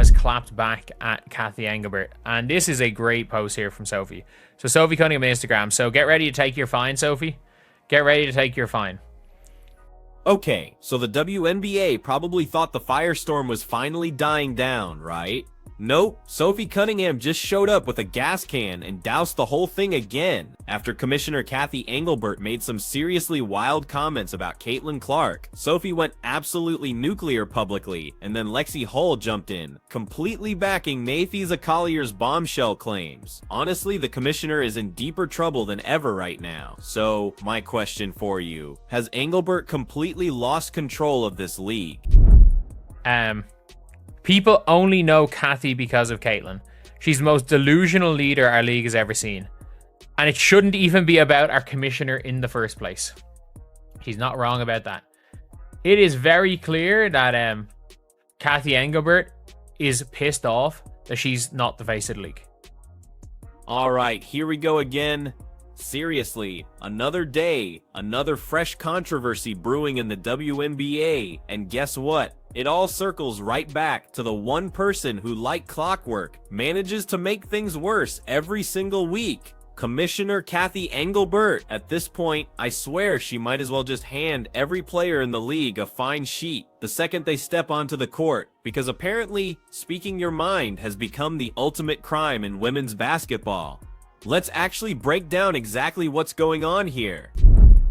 has clapped back at Cathy Engelbert. And this is a great post here from Sophie. So Sophie Cunningham on Instagram. So get ready to take your fine, Sophie. Get ready to take your fine. Okay, so the WNBA probably thought the firestorm was finally dying down, right? Nope, Sophie Cunningham just showed up with a gas can and doused the whole thing again after Commissioner Cathy Engelbert made some seriously wild comments about Caitlin Clark. Sophie went absolutely nuclear publicly, and then Lexi Hull jumped in, completely backing Nneka Oglumike's bombshell claims. Honestly, the commissioner is in deeper trouble than ever right now. So, my question for you, has Engelbert completely lost control of this league? People only know Cathy because of Caitlin. She's the most delusional leader our league has ever seen. And it shouldn't even be about our commissioner in the first place. She's not wrong about that. It is very clear that Cathy Engelbert is pissed off that she's not the face of the league. Alright, here we go again. Seriously, another day, another fresh controversy brewing in the WNBA, and guess what? It all circles right back to the one person who, like clockwork, manages to make things worse every single week. Commissioner Cathy Engelbert. At this point, I swear she might as well just hand every player in the league a fine sheet the second they step onto the court, because apparently, speaking your mind has become the ultimate crime in women's basketball. Let's actually break down exactly what's going on here.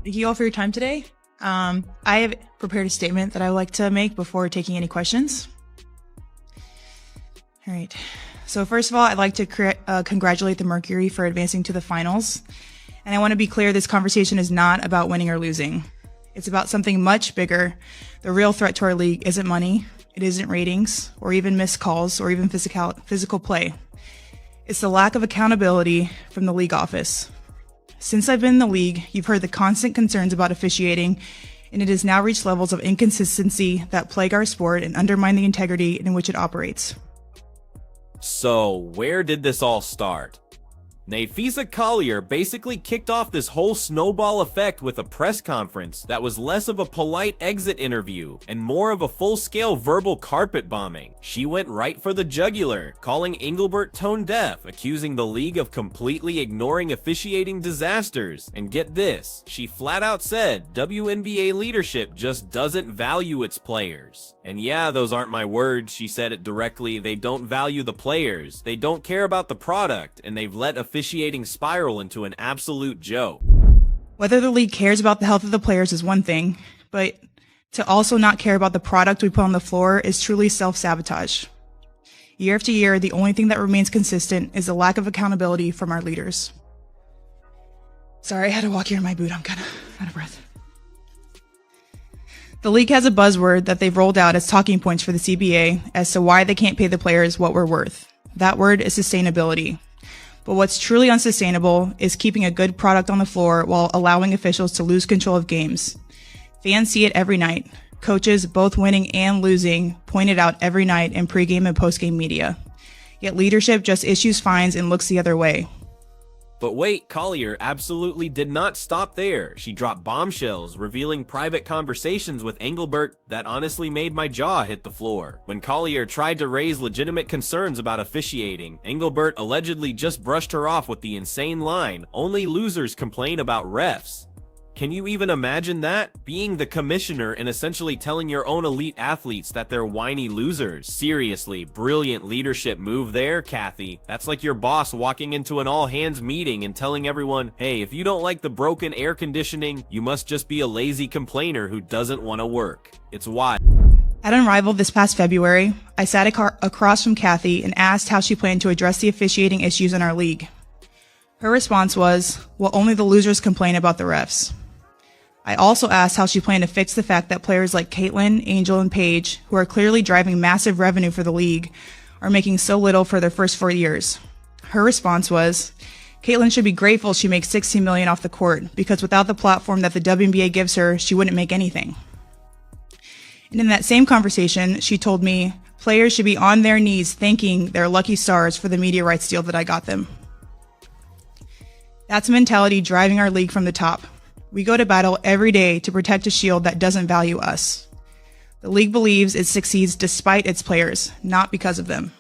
Thank you all for your time today. I have prepared a statement that I would like to make before taking any questions. All right. So first of all, I'd like to congratulate the Mercury for advancing to the finals. And I want to be clear, this conversation is not about winning or losing. It's about something much bigger. The real threat to our league isn't money, it isn't ratings, or even missed calls, or even physical play. It's the lack of accountability from the league office. Since I've been in the league, you've heard the constant concerns about officiating, and it has now reached levels of inconsistency that plague our sport and undermine the integrity in which it operates. So, where did this all start? Nneka Ogwumike basically kicked off this whole snowball effect with a press conference that was less of a polite exit interview and more of a full-scale verbal carpet bombing. She went right for the jugular, calling Engelbert tone deaf, accusing the league of completely ignoring officiating disasters. And get this, she flat out said WNBA leadership just doesn't value its players. And yeah, those aren't my words, she said it directly. They don't value the players, they don't care about the product, and they've let officiating spiral into an absolute joke. Whether the league cares about the health of the players is one thing, but to also not care about the product we put on the floor is truly self-sabotage. Year after year, the only thing that remains consistent is the lack of accountability from our leaders. Sorry, I had to walk here in my boot. I'm kind of out of breath. The league has a buzzword that they've rolled out as talking points for the CBA as to why they can't pay the players what we're worth. That word is sustainability. But what's truly unsustainable is keeping a good product on the floor while allowing officials to lose control of games. Fans see it every night. Coaches, both winning and losing, point it out every night in pregame and postgame media. Yet leadership just issues fines and looks the other way. But wait, Collier absolutely did not stop there. She dropped bombshells, revealing private conversations with Engelbert that honestly made my jaw hit the floor. When Collier tried to raise legitimate concerns about officiating, Engelbert allegedly just brushed her off with the insane line, "Only losers complain about refs." Can you even imagine that? Being the commissioner and essentially telling your own elite athletes that they're whiny losers. Seriously, brilliant leadership move there, Cathy. That's like your boss walking into an all-hands meeting and telling everyone, hey, if you don't like the broken air conditioning, you must just be a lazy complainer who doesn't want to work. It's wild. At Unrivaled this past February, I sat across from Cathy and asked how she planned to address the officiating issues in our league. Her response was, well, only the losers complain about the refs. I also asked how she planned to fix the fact that players like Caitlin, Angel, and Paige, who are clearly driving massive revenue for the league, are making so little for their first 4 years. Her response was, Caitlin should be grateful she makes $16 million off the court, because without the platform that the WNBA gives her, she wouldn't make anything. And in that same conversation, she told me, players should be on their knees thanking their lucky stars for the media rights deal that I got them. That's a mentality driving our league from the top. We go to battle every day to protect a shield that doesn't value us. The league believes it succeeds despite its players, not because of them.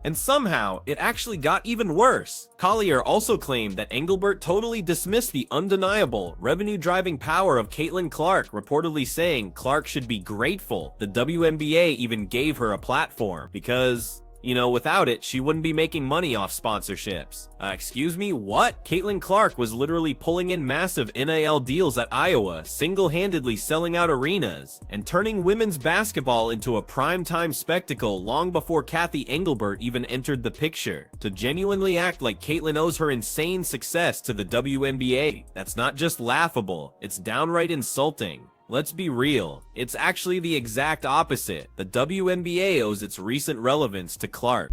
And somehow, it actually got even worse. Collier also claimed that Engelbert totally dismissed the undeniable, revenue-driving power of Caitlin Clark, reportedly saying Clark should be grateful the WNBA even gave her a platform, because, you know, without it, she wouldn't be making money off sponsorships. Excuse me, what? Caitlin Clark was literally pulling in massive NIL deals at Iowa, single-handedly selling out arenas, and turning women's basketball into a primetime spectacle long before Cathy Engelbert even entered the picture. To genuinely act like Caitlin owes her insane success to the WNBA, that's not just laughable, it's downright insulting. Let's be real, it's actually the exact opposite. The WNBA owes its recent relevance to Clark.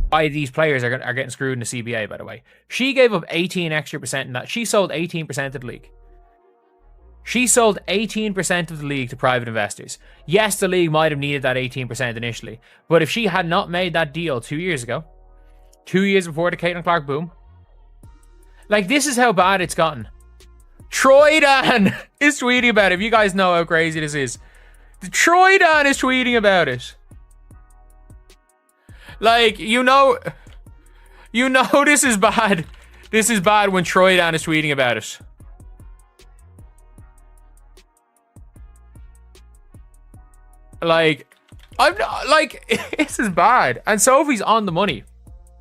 Why these players are getting screwed in the CBA, by the way. She gave up 18 extra percent in that. She sold 18% of the league. She sold 18% of the league to private investors. Yes, the league might have needed that 18% initially, but if she had not made that deal 2 years ago, 2 years before the Caitlin Clark boom, like, this is how bad it's gotten. Troy Dan is tweeting about it. If you guys know how crazy this is. Troy Dan is tweeting about it. Like, you know this is bad. This is bad when Troy Dan is tweeting about it. Like, I'm not, like, this is bad. And Sophie's on the money.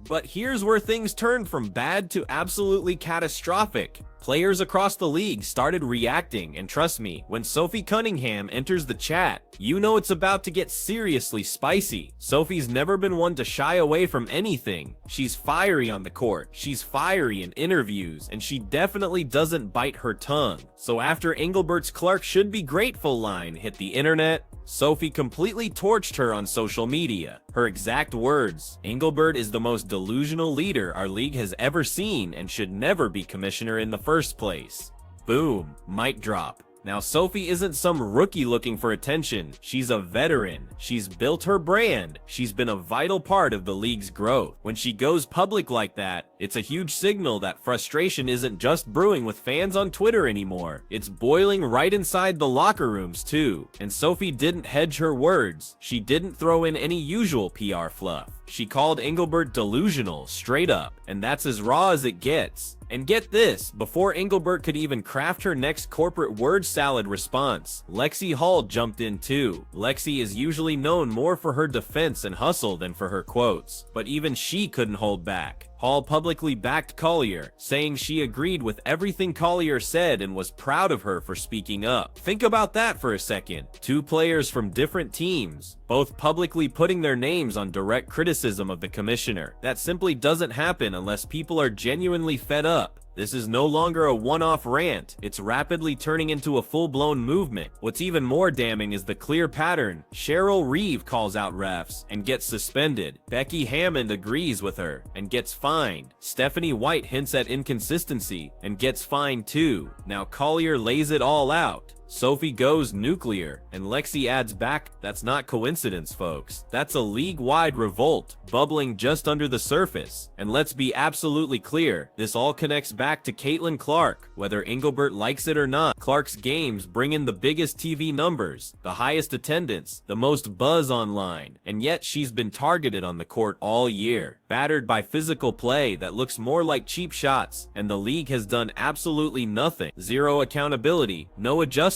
But here's where things turned from bad to absolutely catastrophic. Players across the league started reacting, and trust me, when Sophie Cunningham enters the chat, you know it's about to get seriously spicy. Sophie's never been one to shy away from anything. She's fiery on the court, she's fiery in interviews, and she definitely doesn't bite her tongue. So after Engelbert's Clark should be grateful line hit the internet, Sophie completely torched her on social media. Her exact words, "Engelbert is the most delusional leader our league has ever seen and should never be commissioner in the first place." Boom, mic drop. Now Sophie isn't some rookie looking for attention, she's a veteran. She's built her brand, she's been a vital part of the league's growth. When she goes public like that, it's a huge signal that frustration isn't just brewing with fans on Twitter anymore. It's boiling right inside the locker rooms too. And Sophie didn't hedge her words, she didn't throw in any usual PR fluff. She called Engelbert delusional, straight up, and that's as raw as it gets. And get this, before Engelbert could even craft her next corporate word salad response, Lexi Hall jumped in too. Lexi is usually known more for her defense and hustle than for her quotes, but even she couldn't hold back. Hall publicly backed Collier, saying she agreed with everything Collier said and was proud of her for speaking up. Think about that for a second. Two players from different teams, both publicly putting their names on direct criticism of the commissioner. That simply doesn't happen unless people are genuinely fed up. This is no longer a one-off rant, it's rapidly turning into a full-blown movement. What's even more damning is the clear pattern. Cheryl Reeve calls out refs and gets suspended. Becky Hammond agrees with her and gets fined. Stephanie White hints at inconsistency and gets fined too. Now Collier lays it all out. Sophie goes nuclear, and Lexi adds back. That's not coincidence, folks. That's a league-wide revolt, bubbling just under the surface. And let's be absolutely clear, this all connects back to Caitlin Clark. Whether Engelbert likes it or not, Clark's games bring in the biggest TV numbers, the highest attendance, the most buzz online, and yet she's been targeted on the court all year, battered by physical play that looks more like cheap shots, and the league has done absolutely nothing. Zero accountability, no adjustments,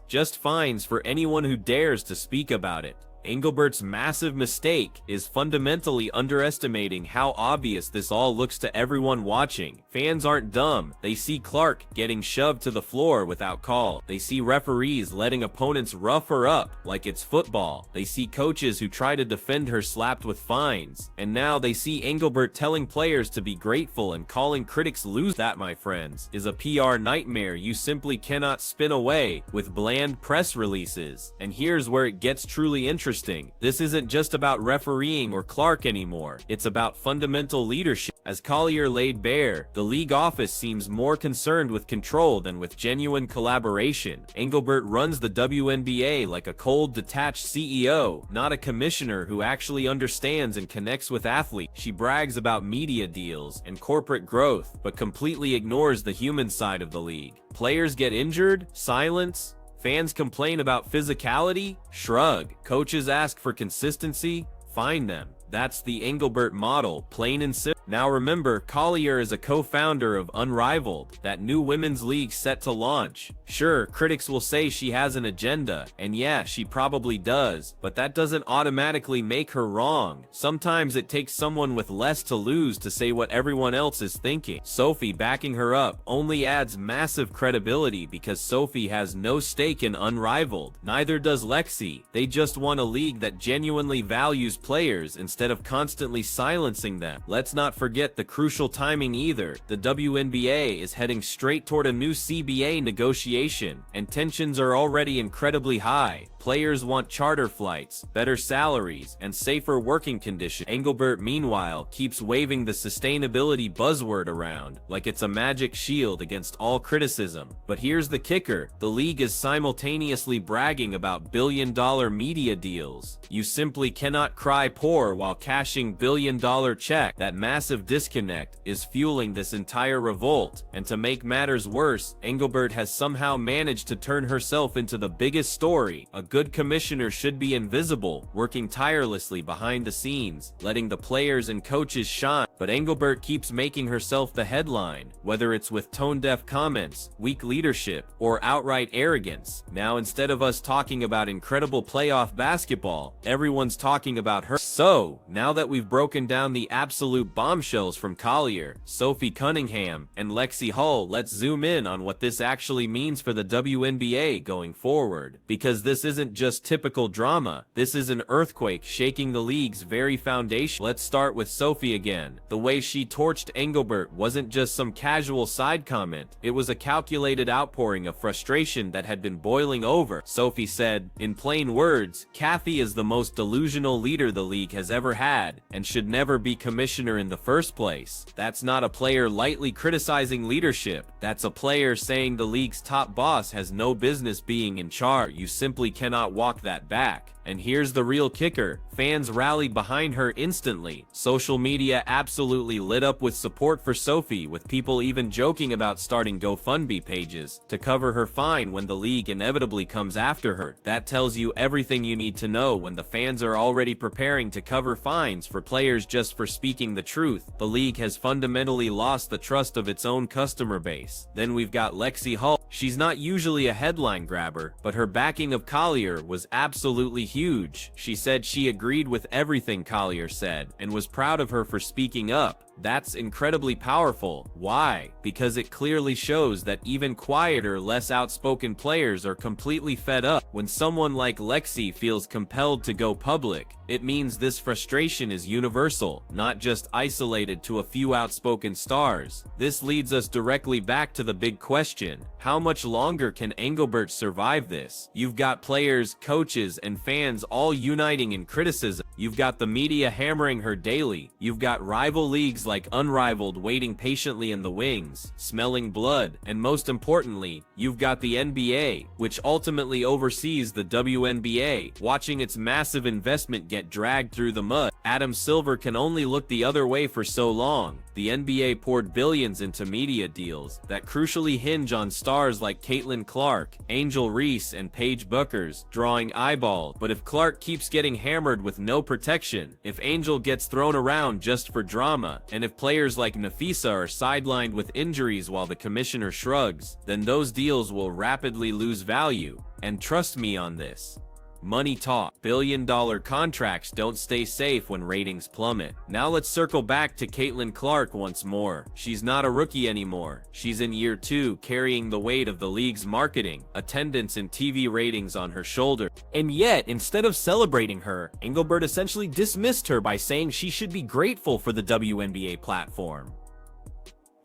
just fines for anyone who dares to speak about it. Engelbert's massive mistake is fundamentally underestimating how obvious this all looks to everyone watching. Fans aren't dumb. They see Clark getting shoved to the floor without call. They see referees letting opponents rough her up like it's football. They see coaches who try to defend her slapped with fines. And now they see Engelbert telling players to be grateful and calling critics lose. That, my friends, is a PR nightmare you simply cannot spin away with bland press releases. And here's where it gets truly interesting. This isn't just about refereeing or Clark anymore. It's about fundamental leadership. As Collier laid bare, the league office seems more concerned with control than with genuine collaboration. Engelbert runs the WNBA like a cold, detached CEO, not a commissioner who actually understands and connects with athletes. She brags about media deals and corporate growth, but completely ignores the human side of the league. Players get injured, silence, Fans complain about physicality? Shrug. Coaches ask for consistency? Find them. That's the Engelbert model, plain and simple. Now remember, Collier is a co-founder of Unrivaled, that new women's league set to launch. Sure, critics will say she has an agenda, and yeah, she probably does, but that doesn't automatically make her wrong. Sometimes it takes someone with less to lose to say what everyone else is thinking. Sophie backing her up only adds massive credibility because Sophie has no stake in Unrivaled. Neither does Lexi. They just want a league that genuinely values players instead of constantly silencing them. Let's not forget the crucial timing either. The WNBA is heading straight toward a new CBA negotiation, and tensions are already incredibly high. Players want charter flights, better salaries, and safer working conditions. Engelbert, meanwhile, keeps waving the sustainability buzzword around like it's a magic shield against all criticism. But here's the kicker: the league is simultaneously bragging about billion-dollar media deals. You simply cannot cry poor while cashing billion-dollar check. That massive disconnect is fueling this entire revolt, and to make matters worse, Engelbert has somehow managed to turn herself into the biggest story. A good commissioner should be invisible, working tirelessly behind the scenes, letting the players and coaches shine. But Engelbert keeps making herself the headline, whether it's with tone-deaf comments, weak leadership, or outright arrogance. Now instead of us talking about incredible playoff basketball, everyone's talking about her. So, now that we've broken down the absolute bombshells from Collier, Sophie Cunningham, and Lexi Hull, let's zoom in on what this actually means for the WNBA going forward. Because this isn't just typical drama, this is an earthquake shaking the league's very foundation. Let's start with Sophie again. The way she torched Engelbert wasn't just some casual side comment, it was a calculated outpouring of frustration that had been boiling over. Sophie said, in plain words, Cathy is the most delusional leader the league has ever had, and should never be commissioner in the first place. That's not a player lightly criticizing leadership, that's a player saying the league's top boss has no business being in charge. You simply cannot walk that back. And here's the real kicker: fans rallied behind her instantly. Social media absolutely lit up with support for Sophie, with people even joking about starting GoFundMe pages to cover her fine when the league inevitably comes after her. That tells you everything you need to know when the fans are already preparing to cover fines for players just for speaking the truth. The league has fundamentally lost the trust of its own customer base. Then we've got Lexi Hull. She's not usually a headline grabber, but her backing of Collier was absolutely huge. She said she agreed with everything Collier said and was proud of her for speaking up. That's incredibly powerful. Why? Because it clearly shows that even quieter, less outspoken players are completely fed up. When someone like Lexi feels compelled to go public, it means this frustration is universal, not just isolated to a few outspoken stars. This leads us directly back to the big question: how much longer can Engelbert survive this? You've got players, coaches, and fans all uniting in criticism. You've got the media hammering her daily. You've got rival leagues like Unrivaled waiting patiently in the wings, smelling blood. And most importantly, you've got the NBA, which ultimately oversees the WNBA, watching its massive investment get dragged through the mud. Adam Silver can only look the other way for so long. The NBA poured billions into media deals that crucially hinge on stars like Caitlin Clark, Angel Reese, and Paige Buckers, drawing eyeballs. But if Clark keeps getting hammered with no protection, if Angel gets thrown around just for drama, and if players like Nafisa are sidelined with injuries while the commissioner shrugs, then those deals will rapidly lose value. And trust me on this. Money talk. Billion-dollar contracts don't stay safe when ratings plummet. Now let's circle back to Caitlin Clark once more. She's not a rookie anymore. She's in year 2, carrying the weight of the league's marketing, attendance, and TV ratings on her shoulder. And yet, instead of celebrating her, Engelbert essentially dismissed her by saying she should be grateful for the WNBA platform.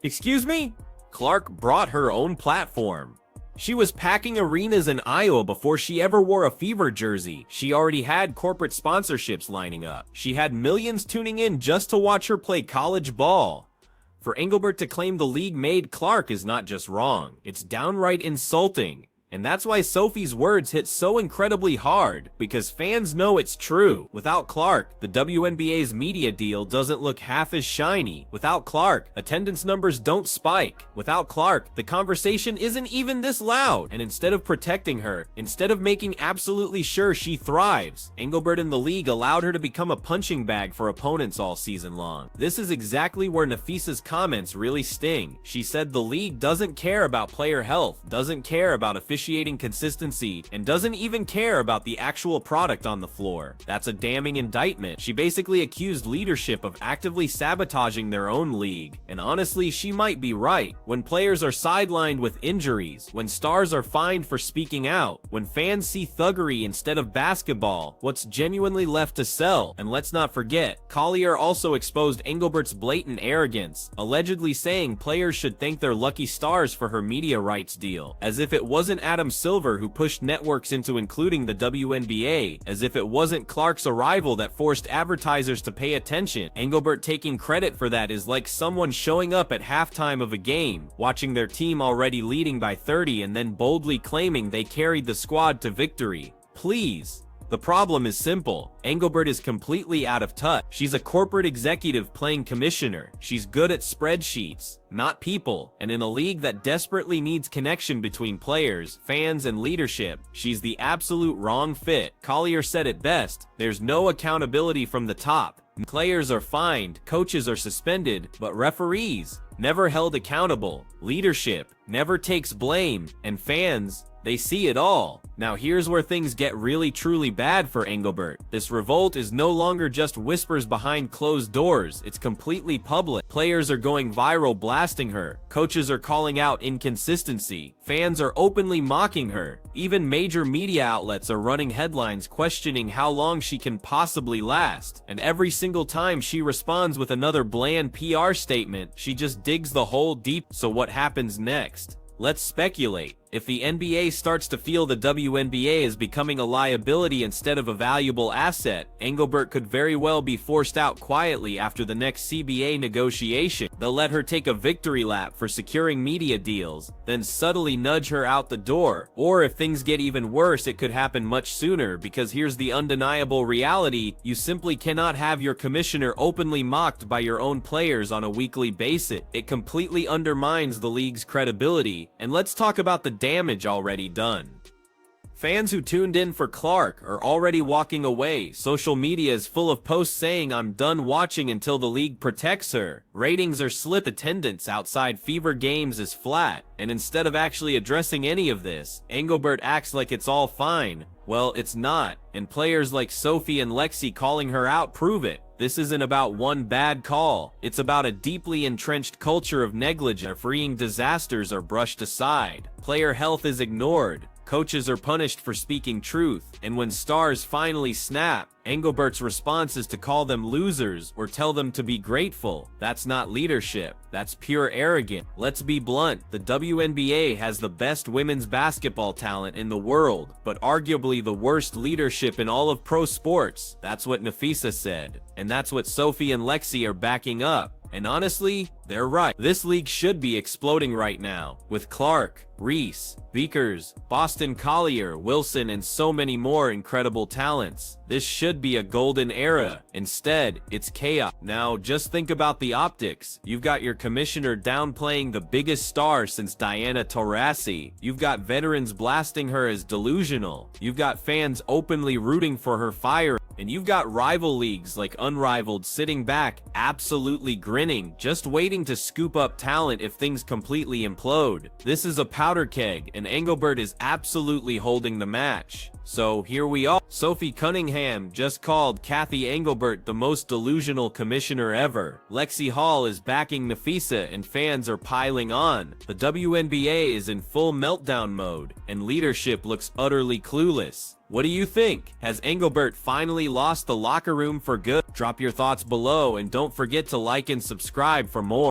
Excuse me? Clark brought her own platform. She was packing arenas in Iowa before she ever wore a Fever jersey. She already had corporate sponsorships lining up. She had millions tuning in just to watch her play college ball. For Engelbert to claim the league made Clark is not just wrong, it's downright insulting. And that's why Sophie's words hit so incredibly hard, because fans know it's true. Without Clark, the WNBA's media deal doesn't look half as shiny. Without Clark, attendance numbers don't spike. Without Clark, the conversation isn't even this loud. And instead of protecting her, instead of making absolutely sure she thrives, Engelbert and the league allowed her to become a punching bag for opponents all season long. This is exactly where Nafisa's comments really sting. She said the league doesn't care about player health, doesn't care about officiating consistency, and doesn't even care about the actual product on the floor. That's a damning indictment. She basically accused leadership of actively sabotaging their own league. And honestly, she might be right. When players are sidelined with injuries, when stars are fined for speaking out, when fans see thuggery instead of basketball, what's genuinely left to sell? And let's not forget, Collier also exposed Engelbert's blatant arrogance, allegedly saying players should thank their lucky stars for her media rights deal, as if it wasn't Adam Silver who pushed networks into including the WNBA, as if it wasn't Clark's arrival that forced advertisers to pay attention. Engelbert taking credit for that is like someone showing up at halftime of a game, watching their team already leading by 30 and then boldly claiming they carried the squad to victory. Please. The problem is simple. Engelbert is completely out of touch. She's a corporate executive playing commissioner. She's good at spreadsheets, not people. And in a league that desperately needs connection between players, fans, and leadership, she's the absolute wrong fit. Collier said it best, there's no accountability from the top. Players are fined, coaches are suspended, but referees never held accountable. Leadership never takes blame, and fans, they see it all. Now here's where things get really truly bad for Engelbert. This revolt is no longer just whispers behind closed doors, it's completely public. Players are going viral blasting her, coaches are calling out inconsistency, fans are openly mocking her, even major media outlets are running headlines questioning how long she can possibly last. And every single time she responds with another bland PR statement, she just digs the hole deep. So what happens next? Let's speculate. If the NBA starts to feel the WNBA is becoming a liability instead of a valuable asset, Engelbert could very well be forced out quietly after the next CBA negotiation. They'll let her take a victory lap for securing media deals, then subtly nudge her out the door. Or if things get even worse, it could happen much sooner, because here's the undeniable reality: you simply cannot have your commissioner openly mocked by your own players on a weekly basis. It completely undermines the league's credibility. And let's talk about the damage already done. Fans who tuned in for Clark are already walking away. Social media is full of posts saying I'm done watching until the league protects her. Ratings are slipped, attendance outside Fever games is flat. And instead of actually addressing any of this, Engelbert acts like it's all fine. Well, it's not. And players like Sophie and Lexi calling her out prove it. This isn't about one bad call. It's about a deeply entrenched culture of negligence. Freeing disasters are brushed aside. Player health is ignored. Coaches are punished for speaking truth. And when stars finally snap, Engelbert's response is to call them losers or tell them to be grateful. That's not leadership. That's pure arrogance. Let's be blunt. The WNBA has the best women's basketball talent in the world, but arguably the worst leadership in all of pro sports. That's what Nafisa said. And that's what Sophie and Lexi are backing up. And honestly, they're right. This league should be exploding right now, with Clark, Reese, Vickers, Boston Collier, Wilson, and so many more incredible talents. This should be a golden era. Instead, it's chaos. Now, just think about the optics. You've got your commissioner downplaying the biggest star since Diana Taurasi. You've got veterans blasting her as delusional. You've got fans openly rooting for her fire. And you've got rival leagues like Unrivaled sitting back, absolutely grinning, just waiting to scoop up talent if things completely implode. This is a powder keg, and Engelbert is absolutely holding the match. So here we are. Sophie Cunningham just called Cathy Engelbert the most delusional commissioner ever. Lexi Hall is backing Nafisa and fans are piling on. The WNBA is in full meltdown mode, and leadership looks utterly clueless. What do you think? Has Engelbert finally lost the locker room for good? Drop your thoughts below and don't forget to like and subscribe for more.